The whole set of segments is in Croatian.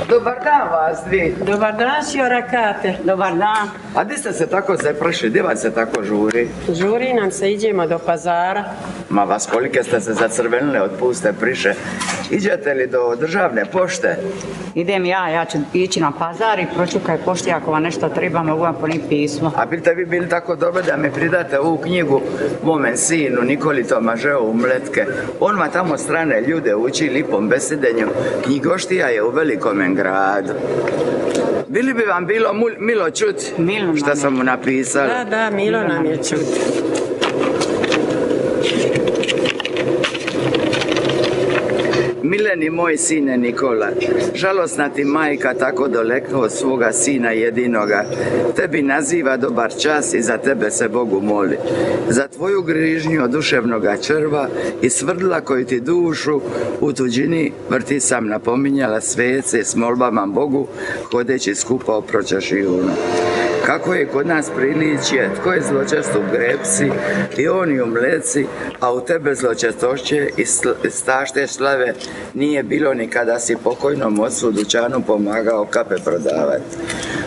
Dobar dan vas dvi. Dobar dan, sjora Kate. Dobar dan. A di ste se tako zapršli, di vas se tako žuri? Žuri nam se, idemo do pazara. Ma vas kolike ste se zacrvenile od puste priše. Iđete li do državne pošte? Idem ja ću ići na pazar i pročukaj pošti ako vam nešto treba, mogu vam poniti pismo. A biste vi bili tako dobro da mi pridate ovu knjigu mome sinu Nikoli Tomaževu u Mletke. On ma tamo strane ljude uči lipom besedenju. Knjigoštija je u velikome gradu. Bili bi vam bilo milo čut šta sam mu napisala? Da, milo nam je čut. Mileni moj sine Nikola, žalosna ti majka tako daleko od svoga sina jedinoga. Tebi naziva dobar čas i za tebe se Bogu moli. Za tvoju grižnju od duševnoga črva i svrdla koju ti dušu u tuđini vrti sam napominjala svece s molbama Bogu, hodeći skupa oproćeš i uno. Kako je kod nas priličje, tko je zločest u Grepsi i oni u Mleci, a u tebe zločestošće i stašte slave nije bilo ni kada si pokojnom ocu dućanu pomagao kape prodavati.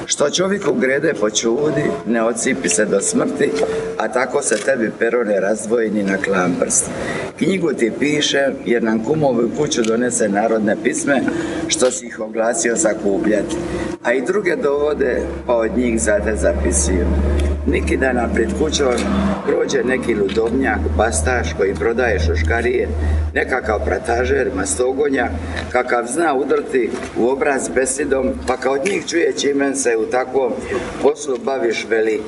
Što čovjeku grede počudi, ne ocipi se do smrti, a tako se tebi pero ne razdvoji ni na klan prst. Knjigu ti piše jer nam kumovi u kuću donese narodne pisme, što si ih oglasio zakupljati, a i druge dovode, pa od njih zate zapisuju. Neki dan pred kućom prođe neki ludovnjak, bastaš koji prodaje šuškarije, nekakav pratažer, mastogonja, kakav zna udrti u obraz besidom, pa kao od njih čuje čime se u takvom poslu baviš, veli: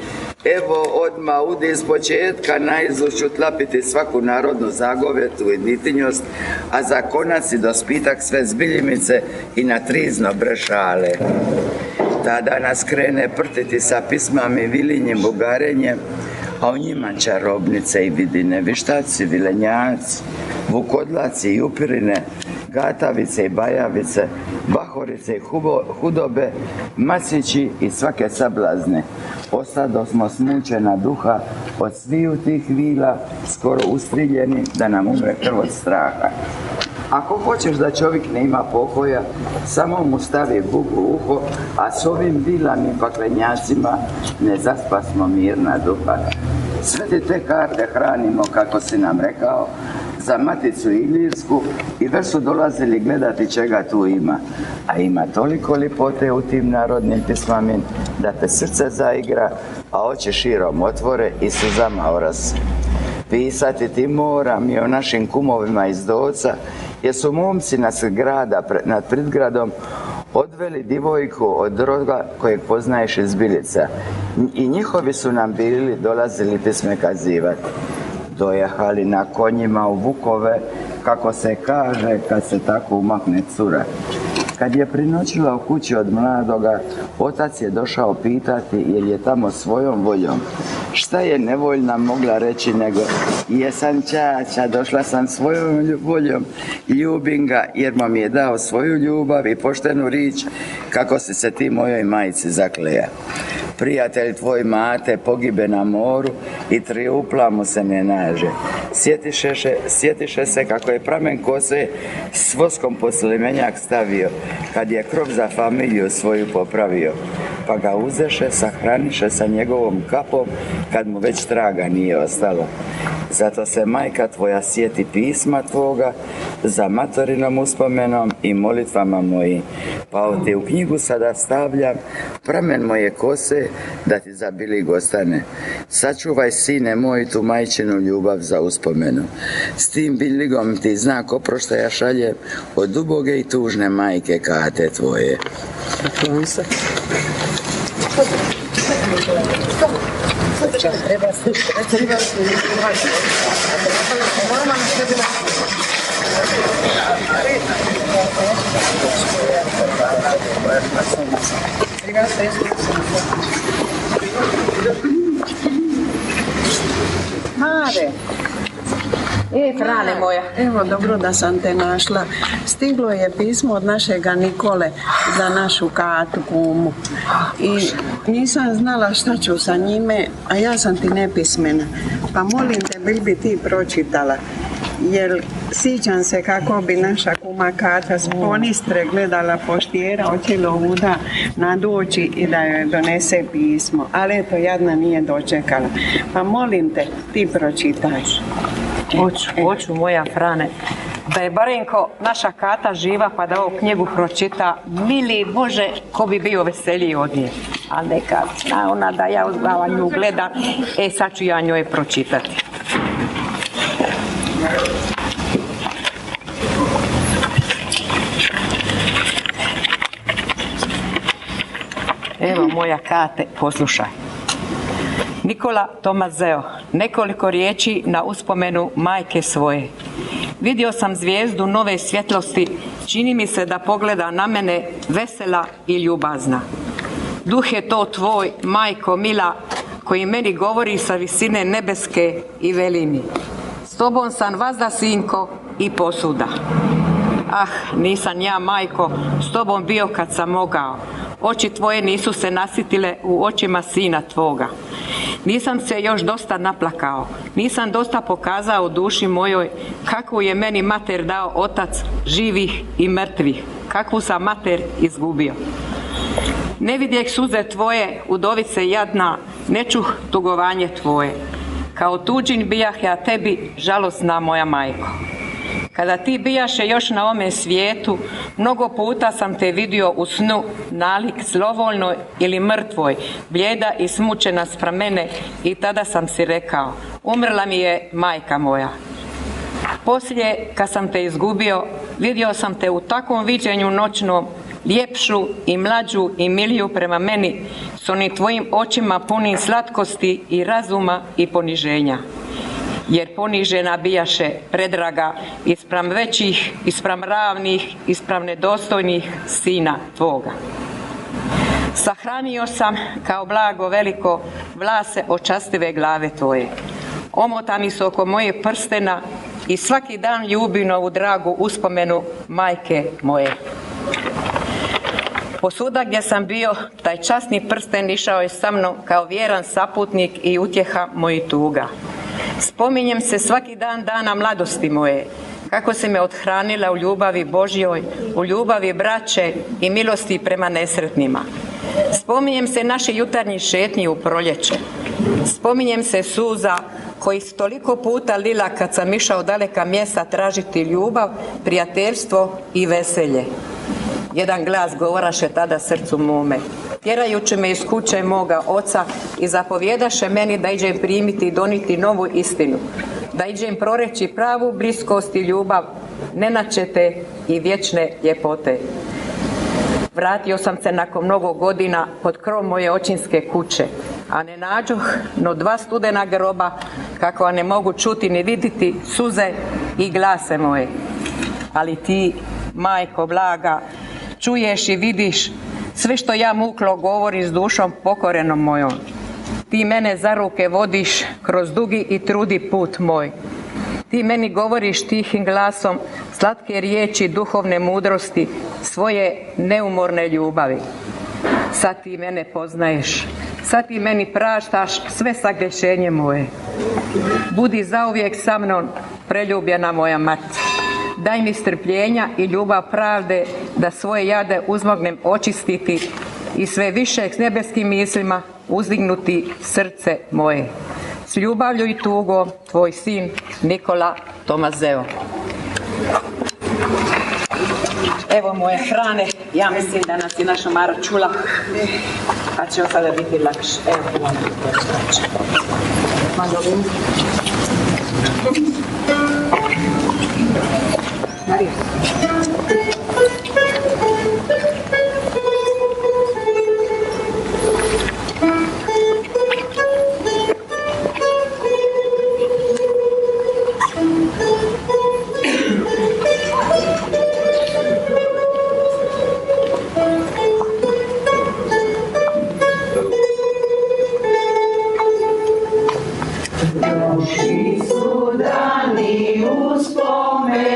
evo odma udi iz početka najizlušću tlapiti svaku narodnu zagovetu i nitinjost, a za konac i dospitak sve zbiljimice i na trizno brešale. Tada nas krene prtiti sa pismama i vilinjem bugarenjem, a u njima čarobnice i vidine, vištaci, vilenjaci, vukodlaci i upirine, gatavice i bajavice, bahorice i hudobe, masići i svake sablazne. Ostado smo smučena duha od sviju tih vila, skoro ustriljeni da nam umre krv od straha. Ako hoćeš da čovjek ne ima pokoja, samo mu stavi bugu u uho, a s ovim vilama i paklenjacima ne zaspasmo mirna duha. Sve te karte hranimo, kako si nam rekao, za Maticu Ilirsku i već su dolazili gledati čega tu ima. A ima toliko lipote u tim narodnim pismama da te srce zaigra, a oči širom otvore i suzama orase. Pisati ti moram i o našim kumovima iz Doca, jer su momci nad Pridgradom odveli divojku od roga kojeg poznaješ iz Bilica. I njihovi su nam bili dolazili pisme kazivati. Dojehali na konjima u Vukove, kako se kaže kad se tako umakne cura. Kad je prinoćila u kući od mladoga, otac je došao pitati jer je tamo svojom voljom. Šta je nevoljna mogla reći nego: jesam ćaća, došla sam svojom voljom, ljubim ga jer mi je dao svoju ljubav i poštenu rič, kako si se ti mojoj majci zakleja. Prijatelj tvoj Mate pogibe na moru i triupla mu se ne naže. Sjetiše se kako je pramen kose s voskom poslimenjak stavio, kad je krov za familiju svoju popravio. Pa ga uzeše, sahraniše sa njegovom kapom, kad mu već traga nije ostalo. Zato se majka tvoja sjeti pisma tvoga za materinom uspomenom i molitvama moji. Pa ti u knjigu sada stavljam pramen moje kose, da ti za bilig ostane. Sačuvaj, sine moj, tu majčinu ljubav za uspomenu. S tim biligom ti znak oproštaja šaljem od duboge i tužne majke Kate tvoje. Mare! Krale moja. Evo, dobro da sam te našla. Stiglo je pismo od našega Nikole za našu Katu kumu. I nisam znala šta ću sa njime, a ja sam ti nepismena. Pa molim te, bil bi ti pročitala. jer sjećam se kako bi naša kuma Kata s ponistre gledala poštijera, hoće li ovuda nadoći i da joj donese pismo. Ali eto, jadna nije dočekala. Pa molim te, ti pročitaj. Hoću moja Frane. Da je barenko naša Kata živa pa da ovu knjigu pročita, mili Bože, ko bi bio veseliji od nje. A neka zna ona da ja uzglava nju gledam, sad ću ja njoj pročitati. Evo moja Kate, poslušaj. Nikola Tomazeo, nekoliko riječi na uspomenu majke svoje. Vidio sam zvijezdu nove svjetlosti, čini mi se da pogleda na mene vesela i ljubazna. Duh je to tvoj, majko mila, koji meni govori sa visine nebeske i veli mi: s tobom sam vazda, sinko, i posuda. Ah, nisam ja, majko, s tobom bio kad sam mogao. Oči tvoje nisu se nasitile u očima sina tvoga. Nisam se još dosta naplakao, nisam dosta pokazao u duši mojoj kakvu je meni mater dao otac živih i mrtvih, kakvu sam mater izgubio. Ne vidjeh suze tvoje, udovice jadna, ne čuh tugovanje tvoje. Kao tuđin bijah ja tebi, žalosna moja majko. Kada ti bijaše još na ome svijetu, mnogo puta sam te vidio u snu, nalik zlovoljnoj ili mrtvoj, blijeda i smučena spram mene, i tada sam si rekao: umrla mi je majka moja. Poslije, kad sam te izgubio, vidio sam te u takvom viđenju noćnom, ljepšu i mlađu i miliju prema meni, s onim tvojim očima punim slatkosti i razuma i poniženja. Jer ponižena bijaše predraga ispram većih, ispram ravnih, ispram nedostojnih sina tvoga. Sahranio sam kao blago veliko vlase očastive glave tvoje. Omotani su oko moje prstena i svaki dan ljubim ovu dragu uspomenu majke moje. Posuda gdje sam bio, taj časni prsten išao je sa mnom kao vjeran saputnik i utjeha mojih tuga. Spominjem se svaki dan dana mladosti moje, kako se me othranila u ljubavi Božjoj, u ljubavi braće i milosti prema nesretnima. Spominjem se naše jutarnji šetnji u proljeće. Spominjem se suza koji su toliko puta lila kad sam išao daleka mjesta tražiti ljubav, prijateljstvo i veselje. Jedan glas govoraše tada srcu mome, tjerajući me iz kuće moga oca, i zapovjedaše meni da iđem primiti i doniti novu istinu, da iđem proreći pravu bliskost i ljubav, nenačete i vječne ljepote. Vratio sam se nakon mnogo godina pod krov moje očinske kuće, a ne nađoh no 2 studena groba, kakva ne mogu čuti ni vidjeti suze i glase moje. Ali ti, majko blaga, čuješ i vidiš sve što ja muklo govori s dušom pokorenom mojom. Ti mene za ruke vodiš kroz dugi i trudi put moj. Ti meni govoriš tihim glasom slatke riječi duhovne mudrosti, svoje neumorne ljubavi. Sad ti mene poznaješ, sad ti meni praštaš sve sagrešenje moje. Budi zauvijek sa mnom, preljubljena moja mati. Daj mi strpljenja i ljubav pravde da svoje jade uzmognem očistiti i sve više s nebeskim mislima uzdignuti srce moje. S ljubavlju i tugom, tvoj sin Nikola Tomazeo. Evo moje Frane, ja mislim da nas je naša Mara čula, pa će sada biti lakše. Evo, malo lakše. Marija. Sudani uspomena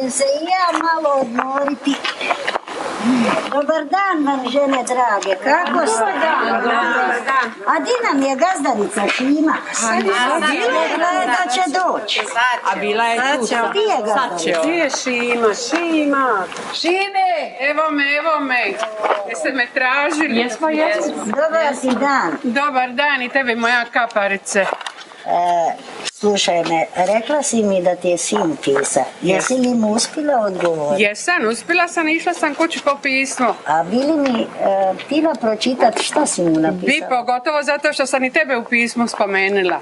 ću se i ja malo odmoriti. Dobar dan vam, žene drage, kako ste? A di nam je gazdarica Šima? Rekla je da će doći. A bila je tu. Di je gazdarica? Gdje je Šima? Šima! Šime! Evo me. Jeste me tražili? Jesmo. Dobar si dan. Dobar dan i tebi moja kaparice. Slušaj me, rekla si mi da ti je sin pisa. Jesi li mu uspjela odgovoriti? Uspjela sam, išla sam kući po pismo. A bi li mi htjela pročitati šta si mu Bi napisala? pogotovo zato što sam i tebe u pismu spomenula.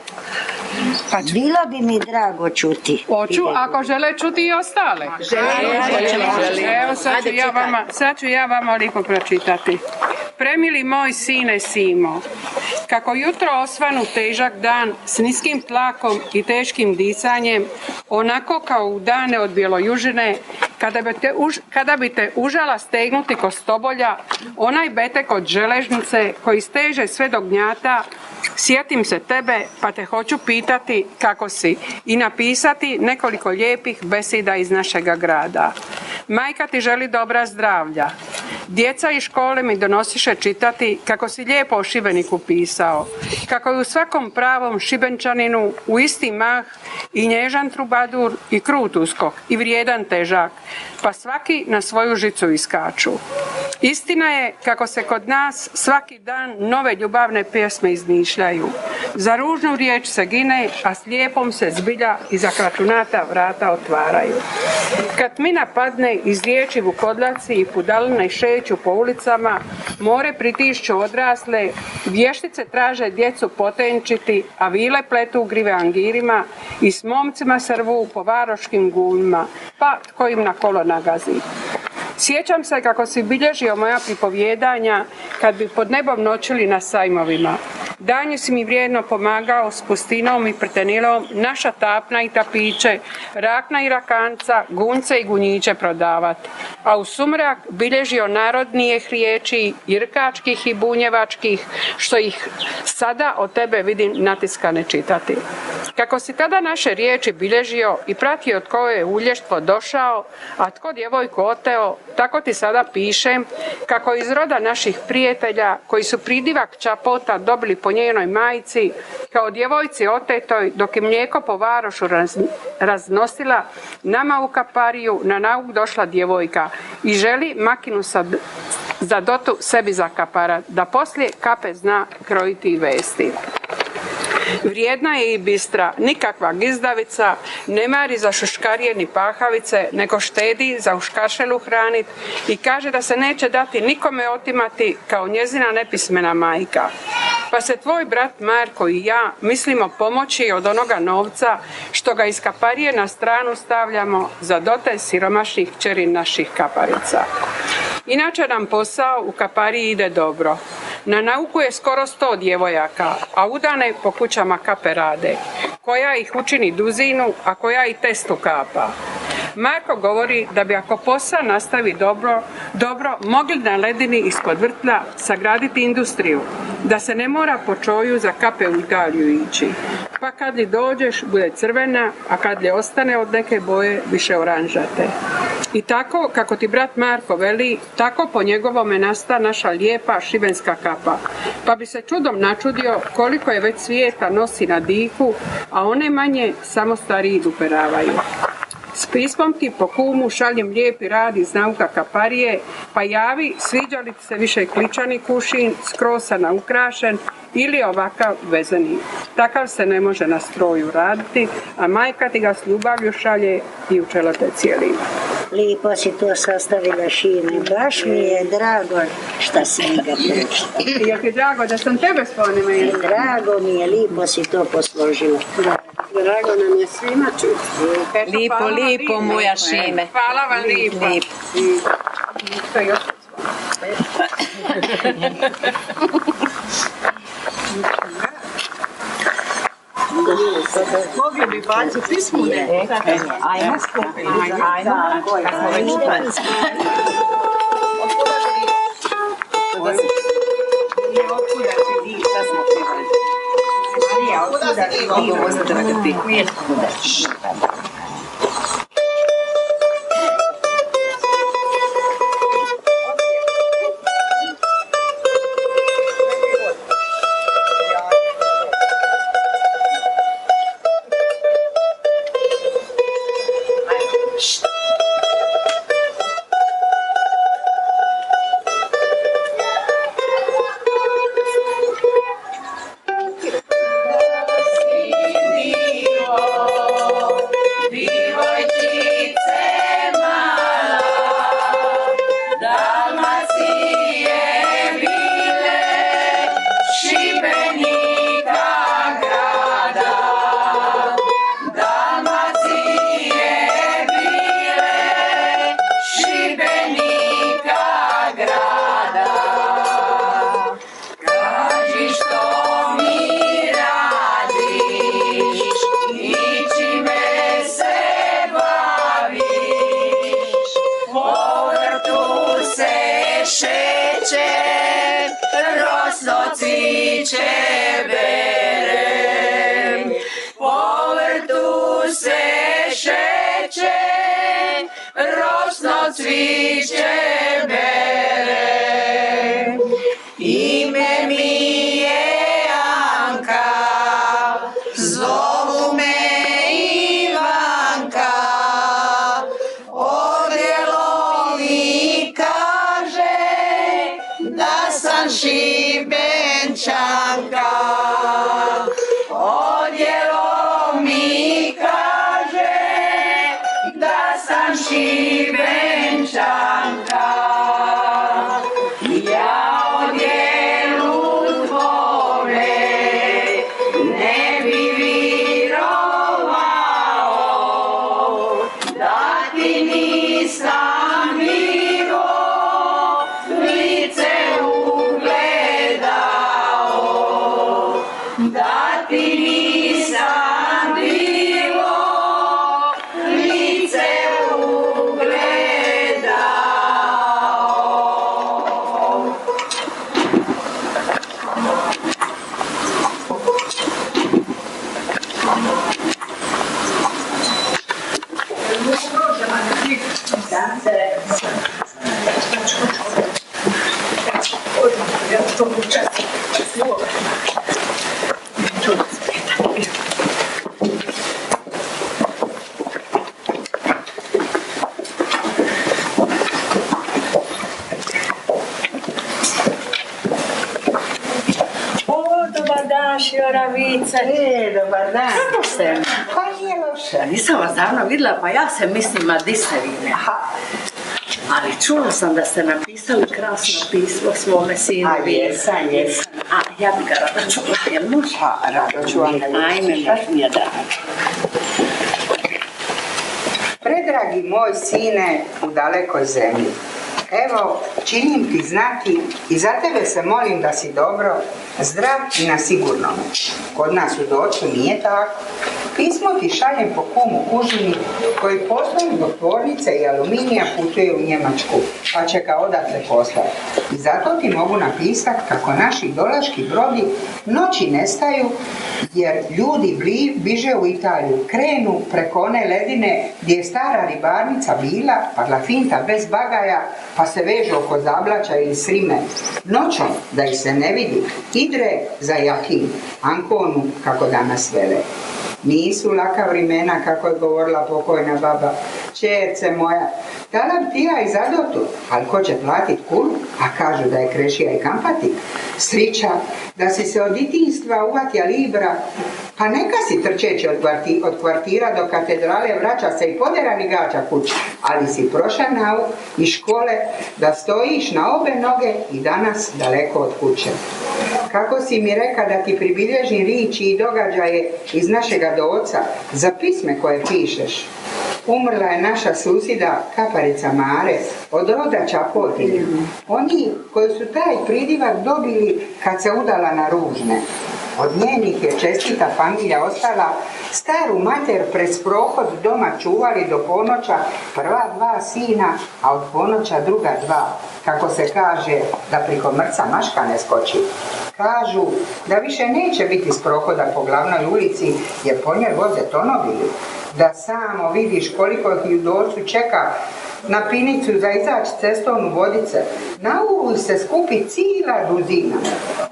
Bilo bi mi drago čuti. Hoću, ako žele čuti i ostale. Evo sad ću ja vama lijepo pročitati. Premili moj sine Simo, kako jutro osvanu težak dan s niskim tlakom i teškim disanjem, onako kao u dane od bjelojužine, kada bi te užala stegnuti ko stobolja, onaj betek od železnice koji steže sve do gnjata, sjetim se tebe pa te hoću pitati kako si i napisati nekoliko lijepih beseda iz našega grada. Majka ti želi dobra zdravlja. Djeca iz škole mi donosiše čitati kako si lijepo o Šibeniku pisao, kako je u svakom pravom Šibenčaninu u isti mah i nježan trubadur i krut uskok i vrijedan težak, pa svaki na svoju žicu iskaču. Istina je kako se kod nas svaki dan nove ljubavne pjesme izmišljaju. Za ružnu riječ se gine, a s lijepom se zbilja iza kračunata vrata otvaraju. Kad mina padne iz riječi vukodlaci i pudaline šeću po ulicama, more pritišću odrasle, vještice traže djecu potenčiti, a vile pletu grive angirima i s momcima se rvu po varoškim guljima, pa tko im na kolo nagazi. Sjećam se kako si bilježio moja pripovjedanja kad bi pod nebom noćili na sajmovima. Danju si mi vrijedno pomagao s pustinom i prtenilom naša tapna i tapiće, rakna i rakanca, gunce i gunjiće prodavat. A u sumrak bilježio narodnijih riječi, irkačkih i bunjevačkih, što ih sada od tebe vidim natiskane čitati. Kako si tada naše riječi bilježio i pratio tko je ulještvo došao, a tko djevojku oteo, tako ti sada pišem kako iz roda naših prijatelja koji su pridivak čapota dobili po njenoj majci, kao djevojci otetoj dok je mlijeko po varošu raznosila, nama u kapariju na nauk došla djevojka i želi makinu za dotu sebi zakaparat, da poslije kape zna krojiti i vesti. Vrijedna je i bistra, nikakva gizdavica, ne mari za šuškarije ni pahavice, nego štedi za uškašelu hranit i kaže da se neće dati nikome otimati kao njezina nepismena majka. Pa se tvoj brat Marko i ja mislimo pomoći od onoga novca što ga iz kaparije na stranu stavljamo za dote siromašnih kćeri naših kaparica. Inače nam posao u kapariji ide dobro. Na nauku je skoro 100 djevojaka, a udane po kućama kape rade. Koja ih učini duzinu, a koja i testu kapa. Marko govori da bi ako posao nastavi dobro mogli na ledini ispod vrtla sagraditi industriju, da se ne mora po čoju za kape u Italiju ići. Pa kad li dođeš bude crvena, a kad li ostane od neke boje više oranžate. I tako, kako ti brat Marko veli, tako po njegovome nasta naša lijepa šibenska kapa. Pa bi se čudom načudio koliko je već svijeta nosi na diku, a one manje samo stariji duperavaju. S pismom ti po kumu šaljem lijepi rad iz nauka kaparije, pa javi sviđa li ti se više kličani kušin, skrosana ukrašen ili ovakav vezani. Takav se ne može na stroju raditi, a majka ti ga s ljubavlju šalje i u čelo te cijelima. Lijepo si to sastavila, Šime. Baš mi je drago šta si mi ga pročitala. Jel ti drago da sam tebe spomenula? Drago mi je, lijepo si to posložila. Drago nam je svima čuti. Lipo, moja Šime. Hvala vam lijepo. Što još? Mogli bi baciti pismu, ne? Ajmo skupiti. Ajmo. Kad smo već Dobar dan. Kako ste? Pa nije loše. Nisam vas davno vidjela, pa ja se mislim, ma di ste vi ne? Ali čula sam da ste napisali krasno pismo svome sinu. A jesam. A ja bi ga rada čula, jel može? Pa rado ću vam ne Ajme, baš mi je drago. Predragi moj sine u dalekoj zemlji, evo činim ti znaki i za tebe se molim da si dobro, zdrav i na sigurnom. Kod nas u Doču nije tako. Pismo ti šaljem po kumu Kužini koji poslom do tvornice i aluminija putuje u Njemačku, pa će ga odatle poslati. I zato ti mogu napisati kako naši dolaški brodi noći nestaju jer ljudi biže u Italiju, krenu preko one ledine gdje je stara ribarnica bila, parlafinta bez bagaja, pa se vežu oko Zablaća ili Srime. Noćom, da ih se ne vidi, idre za Jahin, Anconu, kako danas vele. Nisu laka vremena, kako je govorila pokojna baba. Čerce moja, dala bi ti ja i zadotu, ali ko će platit kulu, a kažu da je krešija i kampatik. Srića, da si se od djetinjstva uvatja libra, pa neka si trčeći od kvartira do katedrale vraća se i poderani gađa kući, ali si prošao nauk iz škole da stojiš na obe noge i danas daleko od kuće. Kako si mi reka da ti pribilježim riči i događaje iz našega doca za pisme koje pišeš. Umrla je naša susjeda Kaparica Mare od roda Čapotinja. Oni koji su taj pridivak dobili kad se udala na ružne. Od njenih je čestita familija ostala, staru mater pred prohod doma čuvali do ponoća prva 2 sina, a od ponoća druga 2. Kako se kaže da priko mrca maška ne skoči. Kažu da više neće biti s prohoda po glavnoj ulici jer po njoj voze tonovili. Da samo vidiš koliko ih u Docu čeka na pinicu za izać cestovnu Vodice. Na uvu se skupi cijela duzina.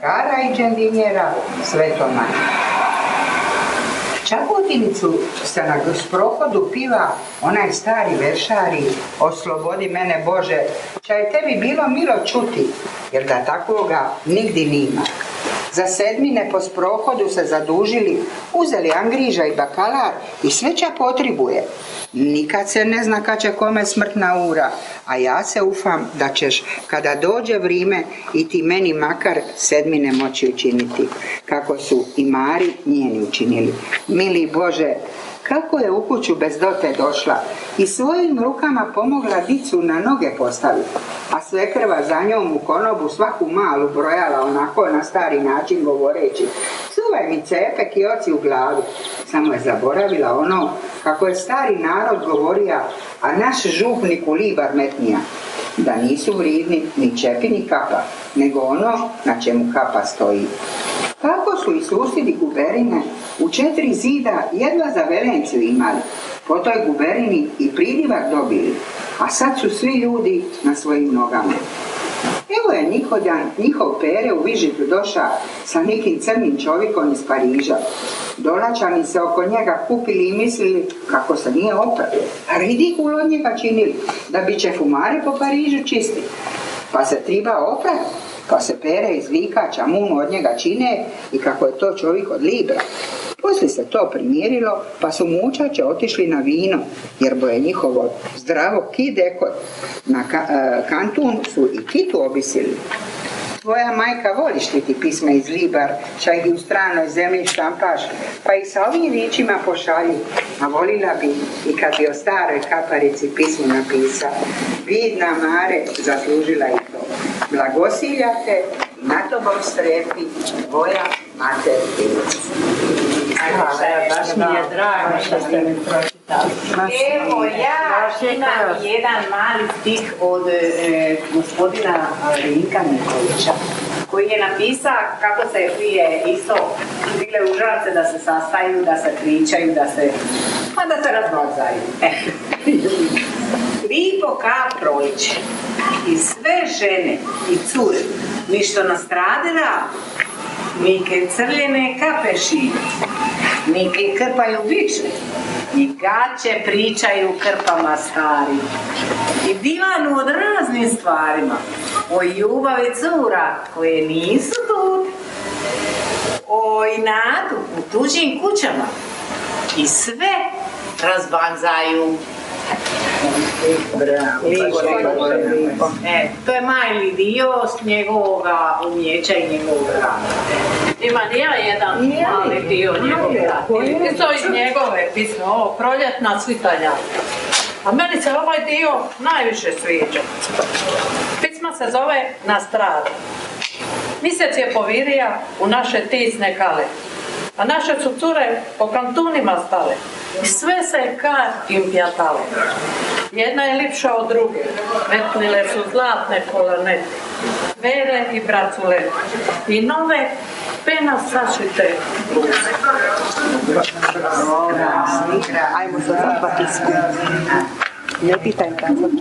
Kara i džendinjera, sve to manje. Čagutinicu se na sprohodu piva onaj stari veršari, oslobodi mene Bože, ča je tebi bilo milo čuti, jer da takvoga nigdje nima. Za sedmine po sprohodu se zadužili, uzeli angriža i bakalar i sve ča potribuje. Nikad se ne zna kad će kome smrtna ura, a ja se ufam da ćeš, kada dođe vrime, i ti meni makar sedmine moći učiniti, kako su i Mari njeni učinili. Mili Bože, kako je u kuću bez dote došla i svojim rukama pomogla dicu na noge postaviti, a svekrva za njom u konobu svaku malu brojala onako na stari način govoreći: čuvaj mi cepek i oci u glavi. Samo je zaboravila ono kako je stari narod govorija, a naš župnik u libar metnija, da nisu vridni ni čepi ni kapa, nego ono na čemu kapa stoji. Kako su i susjedi guberine u 4 zida jedva za Velenciju imali, po toj guberini i pridivak dobili, a sad su svi ljudi na svojim nogama. Evo je Nikodjan, njihov Pere, u Vižitu došao sa nekim crnim čovjekom iz Pariža. Dolačani se oko njega kupili i mislili kako se nije oprao, a ridikul od njega činili, da bi će fumare po Parižu čisti. Pa se triba oprati, pa se Pere iz Vikača munu od njega čine i kako je to čovjek od Libra. Poslije se to primirilo, pa su mučače otišli na vino, jer bo je njihovo zdravo kideko. Na kantun su i kitu obisili. Tvoja majka voliš li ti pisma iz Libar, ča ih u stranoj zemlji štampaš, pa i sa ovim ričima pošalji, a volila bi i kad bi o staroj kaparici pismu napisa. Vidna Mare, zaslužila i to. Blagosilja te, na tobom strepi, tvoja mater Pilica. Baš mi je drago što ste mi pročitali. Evo, ja imam jedan mali stih od gospodina Rinka Nikolića, koji je napisao kako se prije isto bile užarce da se sastaju, da se pričaju, da se razmazaju. Lipo ka proliče i sve žene i cure, ništo nastradila, nike crljene kapeši, nike krpaju bične, i gaće pričaju krpama stari, i divanu od raznim stvarima, o ljubavi cura koje nisu tu, o inatu u tuđim kućama, i sve razbanzaju. To je mali dio njegovog umjeća i njegovog rada. Ima nija jedan mali dio njegovog rada. Isto iz njegove pisme, ovo Proljetna svitanja. A meni se ovaj dio najviše sviđa. Pisma se zove Na stradu. Mjesec je povirija u naše tisne kale, a naše su cure po kantunima stale i sve se kar im pjatale. Jedna je lipša od druge, metnile su zlatne kolanete, vere i bracule i nove pena sašite bluze. Ajmo sad za batisku. Ne pitaj me razlog.